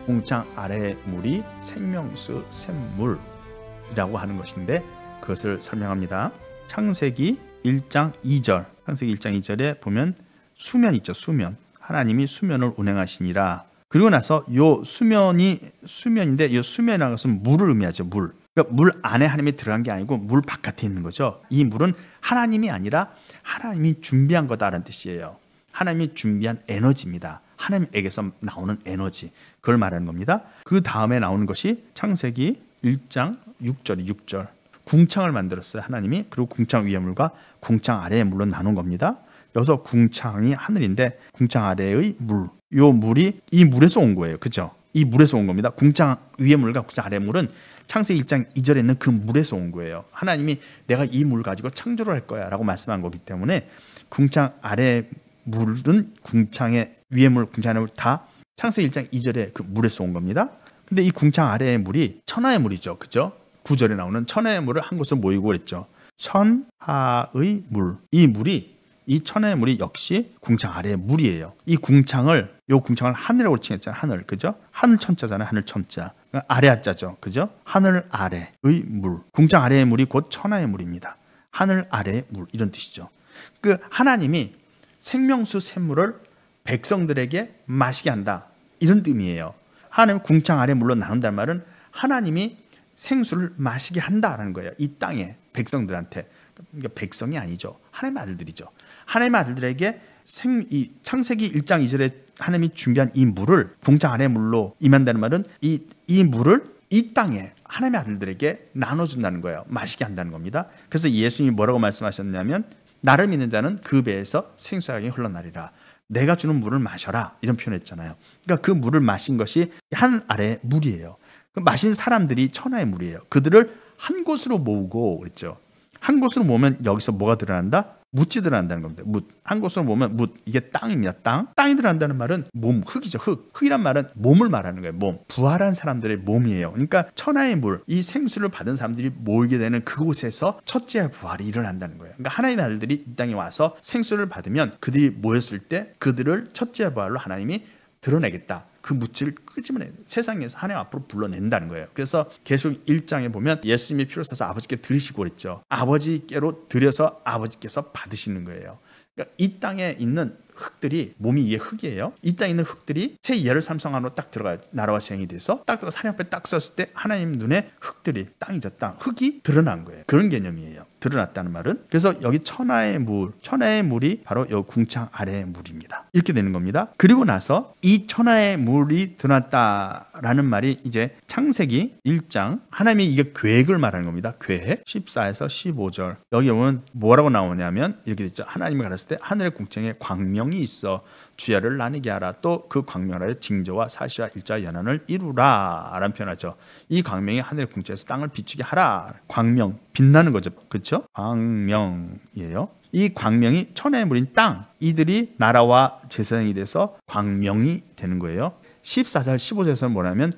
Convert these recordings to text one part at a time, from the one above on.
궁창 아래의 물이 생명수 샘물이라고 하는 것인데 그것을 설명합니다. 창세기 1장 2절, 창세기 1장 2절에 보면 수면 있죠. 수면. 하나님이 수면을 운행하시니라. 그리고 나서 요 수면인데 이 수면이라는 것은 물을 의미하죠. 물. 그러니까 물 안에 하나님이 들어간 게 아니고 물 바깥에 있는 거죠. 이 물은 하나님이 아니라 하나님이 준비한 거다라는 뜻이에요. 하나님이 준비한 에너지입니다. 하나님에게서 나오는 에너지. 그걸 말하는 겁니다. 그 다음에 나오는 것이 창세기 1장 6절. 궁창을 만들었어요. 하나님이. 그리고 궁창 위의 물과 궁창 아래의 물로 나눈 겁니다. 여기서 궁창이 하늘인데 궁창 아래의 물. 요 물이 이 물에서 온 거예요. 그죠? 이 물에서 온 겁니다. 궁창 위의 물과 궁창 아래의 물은 창세기 1장 2절에 있는 그 물에서 온 거예요. 하나님이 내가 이 물 가지고 창조를 할 거야 라고 말씀한 거기 때문에 궁창 아래의 물은 궁창의 위의 물, 궁창 아래의 물 다 창세기 1장 2절에 그 물에서 온 겁니다. 근데 이 궁창 아래의 물이 천하의 물이죠. 그죠? 9절에 나오는 천하의 물을 한 곳에 모이고 그랬죠. 천하의 물. 이 천하의 물이 역시 궁창 아래의 물이에요. 요 궁창을 하늘이라고 칭했잖아요. 하늘. 그죠? 하늘 천자잖아요. 하늘 천자. 아래 하자죠. 그죠? 하늘 아래의 물. 궁창 아래의 물이 곧 천하의 물입니다. 하늘 아래의 물. 이런 뜻이죠. 그 하나님이 생명수 샘물을 백성들에게 마시게 한다. 이런 의미예요. 하나님 궁창 아래 물로 나눈다는 말은 하나님이 생수를 마시게 한다라는 거예요. 이 땅에 백성들한테. 그러니까 백성이 아니죠. 하나님의 아들들이죠. 하나님의 아들들에게 이 창세기 1장 2절에 하나님이 준비한 이 물을 궁창 아래 물로 임한다는 말은 이 물을 이 땅에 하나님의 아들들에게 나눠준다는 거예요. 마시게 한다는 겁니다. 그래서 예수님이 뭐라고 말씀하셨냐면 나를 믿는 자는 그 배에서 생수가 흘러나리라. 내가 주는 물을 마셔라. 이런 표현을 했잖아요. 그러니까 그 물을 마신 것이 하늘 아래의 물이에요. 그 마신 사람들이 천하의 물이에요. 그들을 한 곳으로 모으고 그랬죠. 한 곳으로 모으면 여기서 뭐가 드러난다? 묻이 드러난다는 겁니다. 묻. 한 곳으로 모으면 묻. 이게 땅입니다. 땅이 드러난다는 말은 몸, 흙이죠. 흙이란 말은 몸을 말하는 거예요. 몸. 부활한 사람들의 몸이에요. 그러니까 천하의 물, 이 생수를 받은 사람들이 모이게 되는 그곳에서 첫째 부활이 일어난다는 거예요. 그러니까 하나님의 아들들이 이 땅에 와서 생수를 받으면 그들이 모였을 때 그들을 첫째 부활로 하나님이 드러내겠다. 그 묻지를 끄집어내 세상에서 하나님 앞으로 불러낸다는 거예요. 그래서 계속 1장에 보면 예수님의 피를 써서 아버지께 드리시고 그랬죠. 아버지께로 드려서 아버지께서 받으시는 거예요. 그러니까 이 땅에 있는 흙들이 몸이 이게 흙이에요. 이 땅에 있는 흙들이 새 예루살렘 성 안으로 딱 들어가요. 나라와 시행이 돼서 딱 들어가 하나님 앞에 딱 섰을 때 하나님 눈에 흙들이 땅이죠. 땅. 흙이 드러난 거예요. 그런 개념이에요. 드러났다는 말은. 그래서 여기 천하의 물이 바로 이 궁창 아래의 물입니다. 이렇게 되는 겁니다. 그리고 나서 이 천하의 물이 드러났다라는 말이 이제 창세기 1장 하나님이 이게 계획을 말하는 겁니다. 계획 14에서 15절 여기 보면 뭐라고 나오냐면 이렇게 됐죠. 하나님이 가르쳤을 때 하늘의 궁창에 광명이 있어 주야를 나뉘게 하라. 또 그 광명하여 징조와 사시와 일자 연한을 이루라 라는 표현하죠. 이 광명이 하늘의 궁창에서 땅을 비추게 하라. 광명 빛나는 거죠. 그렇죠? 광명이에요. 이 광명이 천하의 물인 땅 이들이 나라와 제사장이 돼서 광명이 되는 거예요. 14절 15절에서는 뭐냐면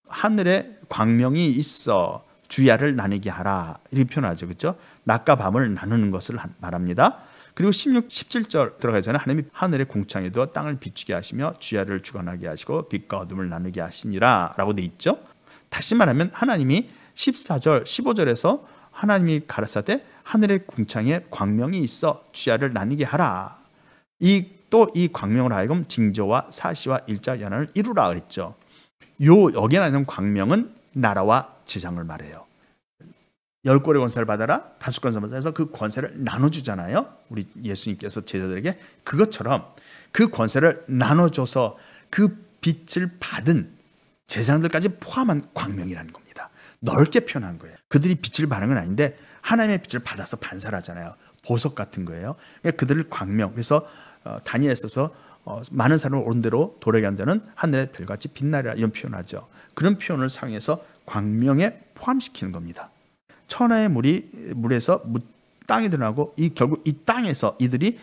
하늘에 광명이 있어 주야를 나뉘게 하라 이렇게 표현하죠. 그렇죠? 낮과 밤을 나누는 것을 말합니다. 그리고 16, 17절 들어가기 전에 하나님이 하늘의 궁창에 두어 땅을 비추게 하시며 주야를 주관하게 하시고 빛과 어둠을 나누게 하시니라 라고 돼 있죠. 다시 말하면 하나님이 14절, 15절에서 하나님이 가르사대 하늘의 궁창에 광명이 있어 주야를 나뉘게 하라. 또 이 광명을 하여금 징조와 사시와 일자 연한을 이루라 그랬죠. 여기에 나오는 광명은 나라와 제장을 말해요. 10권의 권세를 받아라 5권세를 받아서 그 권세를 나눠주잖아요. 우리 예수님께서 제자들에게 그것처럼 그 권세를 나눠줘서 그 빛을 받은 제사장들까지 포함한 광명이라는 겁니다. 넓게 표현한 거예요. 그들이 빛을 받는 건 아닌데 하나님의 빛을 받아서 반사하잖아요. 보석 같은 거예요. 그러니까 그들을 광명. 그래서 다니엘에 있어서 많은 사람을 옳은 대로 도래하게 한 자는 하늘의 별같이 빛나리라 이런 표현하죠. 그런 표현을 사용해서 광명에 포함시키는 겁니다. 천하의 물에서 땅이 드러나고 결국 이 땅에서 이들이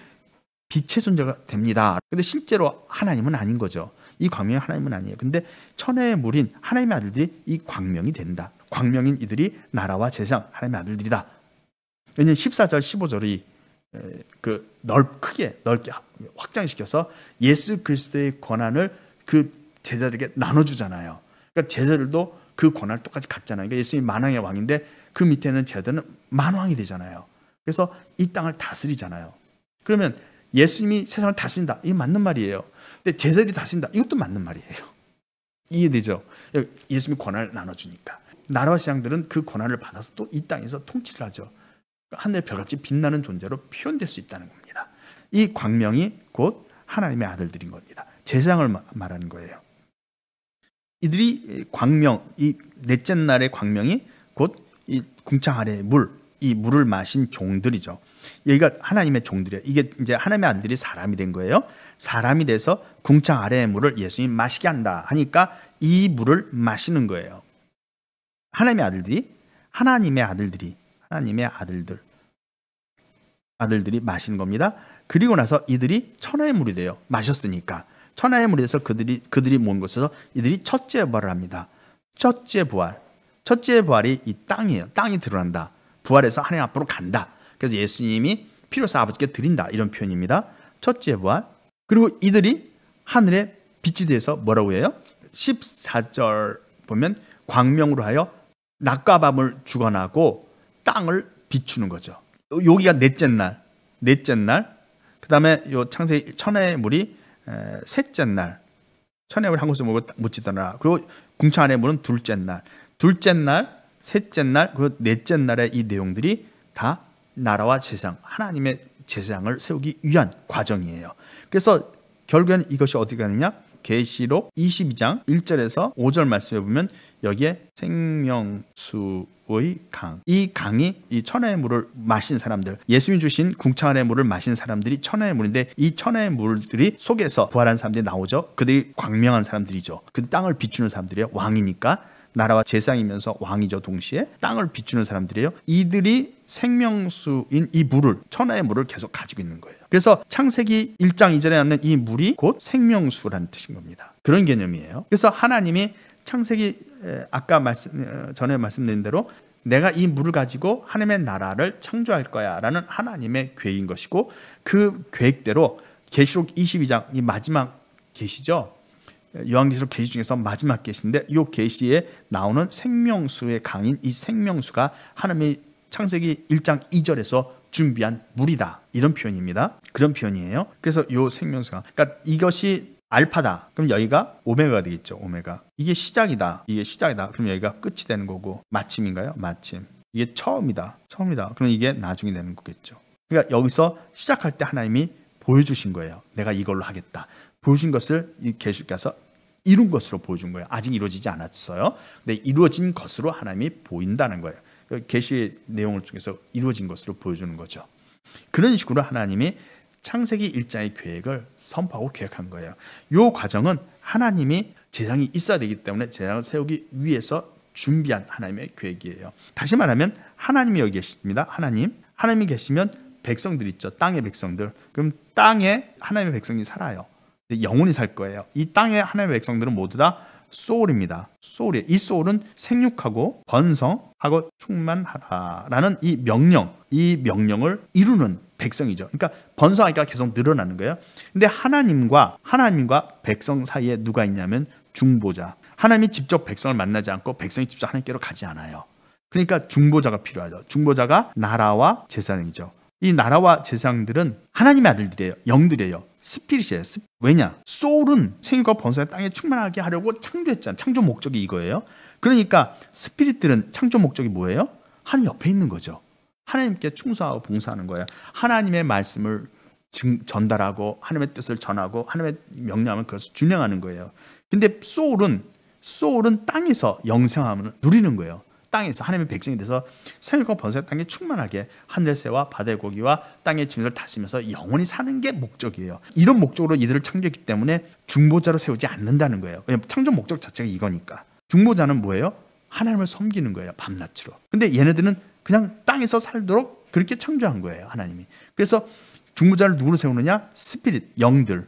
빛의 존재가 됩니다. 근데 실제로 하나님은 아닌 거죠. 이 광명이 하나님은 아니에요. 근데 천하의 물인 하나님의 아들들이 이 광명이 된다. 광명인 이들이 나라와 제사장 하나님의 아들들이다. 왜냐하면 14절 15절이 크게 넓게 확장시켜서 예수 그리스도의 권한을 그 제자들에게 나눠주잖아요. 그러니까 제자들도 그 권한을 똑같이 갖잖아요. 그러니까 예수님이 만왕의 왕인데 그 밑에는 제자들은 만왕이 되잖아요. 그래서 이 땅을 다스리잖아요. 그러면 예수님이 세상을 다스린다. 이게 맞는 말이에요. 근데 제자들이 다스린다. 이것도 맞는 말이에요. 이해되죠? 예수님이 권한을 나눠주니까. 나라와 시장들은 그 권한을 받아서 또 이 땅에서 통치를 하죠. 하늘 별같이 빛나는 존재로 표현될 수 있다는 겁니다. 이 광명이 곧 하나님의 아들들인 겁니다. 제사장을 말하는 거예요. 이들이 광명, 이 넷째 날의 광명이 곧 이 궁창 아래의 물, 이 물을 마신 종들이죠. 여기가 하나님의 종들이에요. 이게 이제 하나님의 아들들이 사람이 된 거예요. 사람이 돼서 궁창 아래의 물을 예수님이 마시게 한다 하니까 이 물을 마시는 거예요. 하나님의 아들들이 마시는 겁니다. 그리고 나서 이들이 천하의 물이 돼요. 마셨으니까. 천하의 물이 돼서 그들이 모은 곳에서 이들이 첫째 부활을 합니다. 첫째 부활이 이 땅이에요. 땅이 드러난다. 부활해서 하나님 앞으로 간다. 그래서 예수님이 피로서 아버지께 드린다. 이런 표현입니다. 첫째 부활. 그리고 이들이 하늘에 빛이 돼서 뭐라고 해요? 14절 보면 광명으로 하여 낮과 밤을 주관하고 땅을 비추는 거죠. 여기가 넷째 날. 그 다음에 요 창세기 천하의 물이 셋째 날. 천하의 물이 한 곳에 묻히더라. 그리고 궁창 안의 물은 둘째 날, 셋째 날, 그리고 넷째 날의 이 내용들이 다 나라와 제사장, 하나님의 제사장을 세우기 위한 과정이에요. 그래서 결국엔 이것이 어디 가느냐? 계시록 22장 1절에서 5절 말씀해 보면 여기에 생명수의 강, 이 강이 이 천하의 물을 마신 사람들, 예수님이 주신 궁창 안의 물을 마신 사람들이 천하의 물인데 이 천하의 물들이 속에서 부활한 사람들이 나오죠. 그들이 광명한 사람들이죠. 그 땅을 비추는 사람들이에요. 왕이니까 나라와 제사장이면서 왕이죠. 동시에 땅을 비추는 사람들이에요. 이들이 생명수인 이 물을, 천하의 물을 계속 가지고 있는 거예요. 그래서 창세기 1장 2절에 나오는 이 물이 곧 생명수라는 뜻인 겁니다. 그런 개념이에요. 그래서 하나님이 창세기 아까 전에 말씀드린 대로 내가 이 물을 가지고 하나님의 나라를 창조할 거야 라는 하나님의 계획인 것이고, 그 계획대로 계시록 22장 이 마지막 계시죠. 요한계시록 계시 중에서 마지막 계시인데 이 계시에 나오는 생명수의 강인 이 생명수가 하나님의 창세기 1장 2절에서 준비한 물이다, 이런 표현입니다. 그런 표현이에요. 그래서 이 생명수가, 그러니까 이것이 알파다. 그럼 여기가 오메가가 되겠죠. 오메가. 이게 시작이다. 그럼 여기가 끝이 되는 거고, 마침인가요? 마침. 이게 처음이다. 그럼 이게 나중이 되는 거겠죠. 그러니까 여기서 시작할 때 하나님이 보여주신 거예요. 내가 이걸로 하겠다. 보여준 것을 이 계시록에서 이룬 것으로 보여준 거예요. 아직 이루어지지 않았어요. 근데 이루어진 것으로 하나님이 보인다는 거예요. 계시의 내용을 통해서 이루어진 것으로 보여주는 거죠. 그런 식으로 하나님이 창세기 1장의 계획을 선포하고 계획한 거예요. 이 과정은 하나님이 제사장이 있어야 되기 때문에 제사장을 세우기 위해서 준비한 하나님의 계획이에요. 다시 말하면 하나님이 여기 계십니다. 하나님이 계시면 백성들 있죠. 땅의 백성들. 그럼 땅에 하나님의 백성이 살아요. 영원히 살 거예요. 이 땅의 하나님의 백성들은 모두 다 소울입니다. 소울이에요. 이 소울은 생육하고 번성하고 충만하라라는 이 명령을 이루는 백성이죠. 그러니까 번성하니까 계속 늘어나는 거예요. 근데 하나님과 백성 사이에 누가 있냐면 중보자. 하나님이 직접 백성을 만나지 않고 백성이 직접 하나님께로 가지 않아요. 그러니까 중보자가 필요하죠. 중보자가 나라와 제사장이죠. 이 나라와 제사장들은 하나님의 아들들이에요. 영들이에요. 스피릿이에요. 왜냐? 소울은 생육과 번성의 땅에 충만하게 하려고 창조했잖아요. 창조 목적이 이거예요. 그러니까 스피릿들은 창조 목적이 뭐예요? 하나님 옆에 있는 거죠. 하나님께 충성하고 봉사하는 거예요. 하나님의 말씀을 전달하고 하나님의 뜻을 전하고 하나님의 명령하면 그것을 준행하는 거예요. 근데 소울은 땅에서 영생함을 누리는 거예요. 땅에서 하나님의 백성이 돼서 생육과 번성의 땅에 충만하게 하늘의 새와 바다의 고기와 땅의 짐승을 다스리면서 영원히 사는 게 목적이에요. 이런 목적으로 이들을 창조했기 때문에 중보자로 세우지 않는다는 거예요. 왜냐하면 창조 목적 자체가 이거니까. 중보자는 뭐예요? 하나님을 섬기는 거예요. 밤낮으로. 근데 얘네들은 그냥 땅에서 살도록 그렇게 창조한 거예요. 하나님이. 그래서 중보자를 누구로 세우느냐? 스피릿, 영들.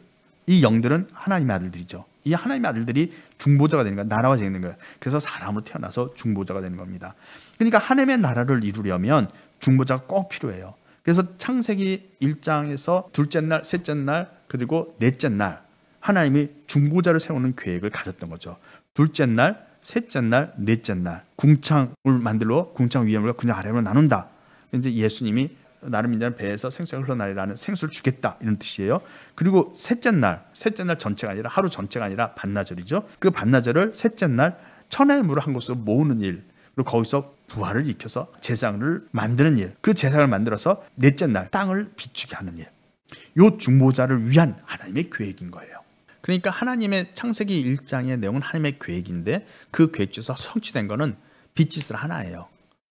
이 영들은 하나님의 아들들이죠. 이 하나님의 아들들이 중보자가 되는 거예요. 나라가 되는 거예요. 그래서 사람으로 태어나서 중보자가 되는 겁니다. 그러니까 하나님의 나라를 이루려면 중보자가 꼭 필요해요. 그래서 창세기 1장에서 둘째 날, 셋째 날, 그리고 넷째 날, 하나님이 중보자를 세우는 계획을 가졌던 거죠. 둘째 날, 셋째 날, 넷째 날 궁창을 만들어 궁창 위에 물과 궁창 아래로 나눈다. 이제 예수님이 나를 믿는 배에서 생수가 흘러나리라는 생수를 주겠다 이런 뜻이에요. 그리고 셋째 날 전체가 아니라 하루 전체가 아니라 반나절이죠. 그 반나절을 셋째 날 천하의 물을 한 곳으로 모으는 일, 그리고 거기서 부활을 일으켜서 제사를 만드는 일, 그 제사를 만들어서 넷째 날 땅을 비추게 하는 일, 요 중보자를 위한 하나님의 계획인 거예요. 그러니까 하나님의 창세기 1장의 내용은 하나님의 계획인데 그 계획 중에서 성취된 거는 빛짓을 하나예요.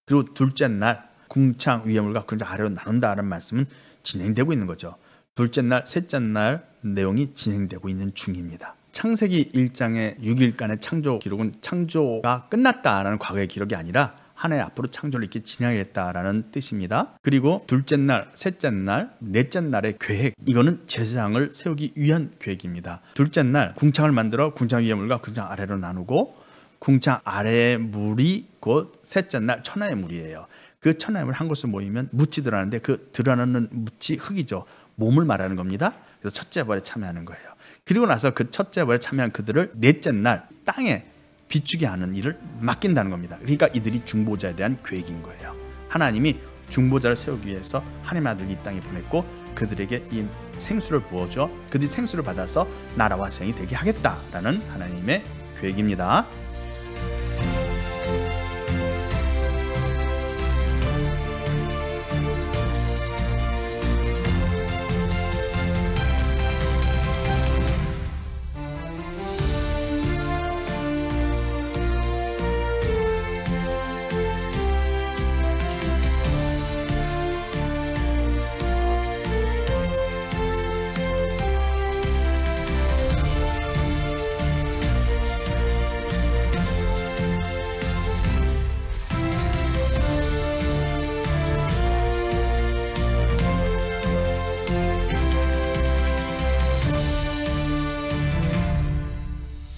그리고 둘째 날 궁창 위의 물과 궁창 아래로 나눈다는 말씀은 진행되고 있는 거죠. 둘째 날, 셋째 날 내용이 진행되고 있는 중입니다. 창세기 1장의 6일간의 창조 기록은 창조가 끝났다라는 과거의 기록이 아니라 하나의 앞으로 창조를 이렇게 진행하겠다라는 뜻입니다. 그리고 둘째 날, 셋째 날, 넷째 날의 계획, 이거는 제사장을 세우기 위한 계획입니다. 둘째 날 궁창을 만들어 궁창 위의 물과 궁창 아래로 나누고 궁창 아래의 물이 곧 셋째 날 천하의 물이에요. 그 천하의 물 한 곳에 모이면 묻이 드러나는데 그 드러나는 묻이 흙이죠. 몸을 말하는 겁니다. 그래서 첫째 벌에 참여하는 거예요. 그리고 나서 그 첫째 벌에 참여한 그들을 넷째 날 땅에 비추게 하는 일을 맡긴다는 겁니다. 그러니까 이들이 중보자에 대한 계획인 거예요. 하나님이 중보자를 세우기 위해서 하나님의 아들을 이 땅에 보냈고 그들에게 이 생수를 부어줘 그들이 생수를 받아서 나라와 세상이 되게 하겠다라는 하나님의 계획입니다.